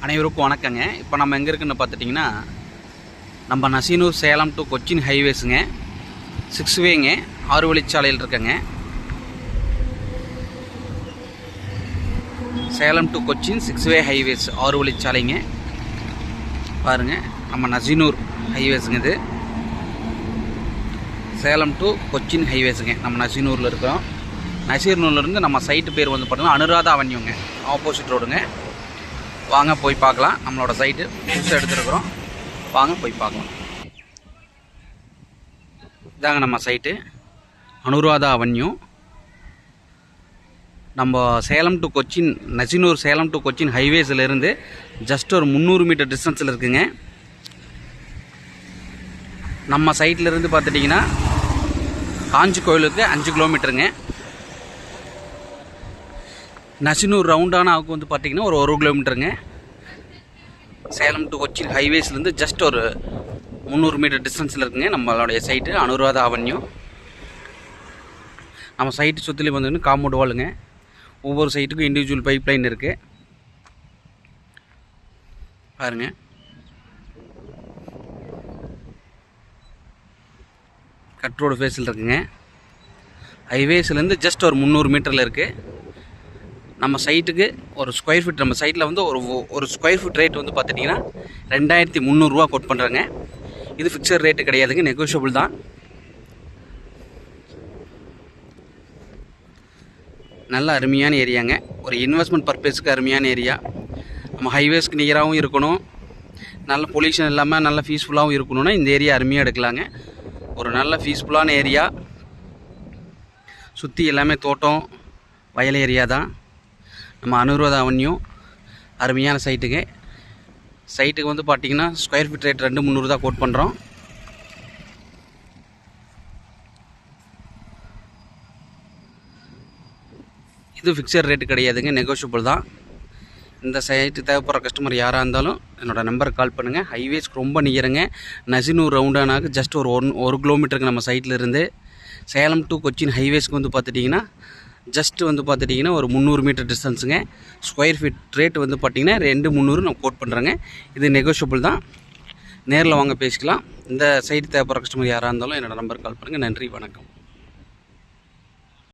அனைவருக்கும் வணக்கங்க. இப்போ நம்ம எங்கே இருக்குன்னு பார்த்துட்டிங்கன்னா, நம்ம நசீனூர் சேலம் டு கொச்சின் ஹைவேஸுங்க. 6 வேங்க, 6 வழிச்சாலையில் இருக்குங்க. Salem to Cochin 6 way highways 6 வழிச்சாலைங்க. பாருங்கள், நம்ம நசீனூர் ஹைவேஸுங்க. இது சேலம் டு கொச்சின் ஹைவேஸுங்க. நம்ம நசீனூரில் இருக்கிறோம். நசீனூர்லேருந்து நம்ம சைட்டு பேர் வந்து பார்த்தீங்கன்னா அனுராதா அவென்யூங்க, ஆப்போசிட் ரோடுங்க. வாங்க போய் பார்க்கலாம். நம்மளோட சைட்டு புதுசாக எடுத்துருக்குறோம். வாங்க போய் பார்க்கலாம். இதாங்க நம்ம சைட்டு, அனுராதா அவென்யூ. நம்ம சேலம் டு கொச்சின், நசீனூர் சேலம் டு கொச்சின் ஹைவேஸிலேருந்து ஜஸ்ட் ஒரு 300 மீட்டர் டிஸ்டன்ஸில் இருக்குங்க. நம்ம சைட்லேருந்து பார்த்துட்டிங்கன்னா காஞ்சி கோயிலுக்கு 5 கிலோமீட்டருங்க. நசீனூர் ரவுண்டானாவுக்கு வந்து பார்த்திங்கன்னா ஒரு 1 கிலோமீட்டருங்க. சேலம் டு கொச்சின் ஹைவேஸ்லேருந்து ஜஸ்ட் ஒரு 300 மீட்டர் டிஸ்டன்ஸில் இருக்குங்க நம்மளுடைய சைட்டு, அனுராதா அவென்யூ. நம்ம சைட்டு சுற்றிலும் வந்து காம்பவுண்ட் வாலுங்க. ஒவ்வொரு சைட்டுக்கும் இண்டிவிஜுவல் பைப் லைன் இருக்குது. பாருங்கள், கட் ரோடு ஃபேஸில் இருக்குங்க. ஹைவேஸ்லேருந்து ஜஸ்ட் ஒரு 300 மீட்டரில் இருக்குது. நம்ம சைட்டுக்கு ஒரு ஸ்கொயர் ஃபீட், நம்ம சைட்டில் வந்து ஒரு ஸ்கொயர் ஃபீட் ரேட் வந்து பார்த்துட்டிங்கன்னா 2300 ரூபா கோட் பண்ணுறாங்க. இது ஃபிக்ஸட் ரேட்டு கிடையாதுங்க, நெகோஷியபிள் தான். நல்ல அருமையான ஏரியாங்க. ஒரு இன்வெஸ்ட்மெண்ட் பர்பஸுக்கு அருமையான ஏரியா. நம்ம ஹைவேஸ்க்கு நியராகவும் இருக்கணும், நல்ல பொல்யூஷன் இல்லாமல் நல்ல பீஸ்ஃபுல்லாகவும் இருக்கணும்னா இந்த ஏரியா அருமையாக எடுக்கலாங்க. ஒரு நல்ல பீஸ்ஃபுல்லான ஏரியா. சுற்றி எல்லாமே தோட்டம், வயல் ஏரியா தான். நம்ம அனுராதா அவென்யூ அருமையான சைட்டுங்க. சைட்டுக்கு வந்து பார்த்திங்கன்னா ஸ்கொயர் ஃபீட் ரேட் 2300 தான் கோட் பண்ணுறோம். இது ஃபிக்ஸட் ரேட்டு கிடையாதுங்க, நெகோஷியபிள் தான். இந்த சைட்டு தேவைப்படுற கஸ்டமர் யாராக இருந்தாலும் என்னோடய நம்பருக்கு கால் பண்ணுங்கள். ஹைவேஸ்க்கு ரொம்ப நியருங்க. நசீனூர் ரவுண்டானாக்கு ஜஸ்ட் ஒரு கிலோமீட்டருக்கு நம்ம சைட்டில் இருந்து. சேலம் டு கொச்சின் ஹைவேஸ்க்கு வந்து பார்த்துட்டிங்கன்னா ஜஸ்ட் வந்து பார்த்துட்டிங்கன்னா ஒரு 300 மீட்டர் டிஸ்டன்ஸுங்க. ஸ்கொயர் ஃபீட் ரேட் வந்து பார்த்திங்கன்னா 2300 நம்ம கோட் பண்ணுறேங்க. இது நெகோஷியபிள் தான். நேரில் வாங்க பேசிக்கலாம். இந்த சைட்டு தேவைப்படுற கஸ்டமர் யாராக இருந்தாலும் என்னோடய நம்பருக்கு கால் பண்ணுங்கள். நன்றி, வணக்கம்.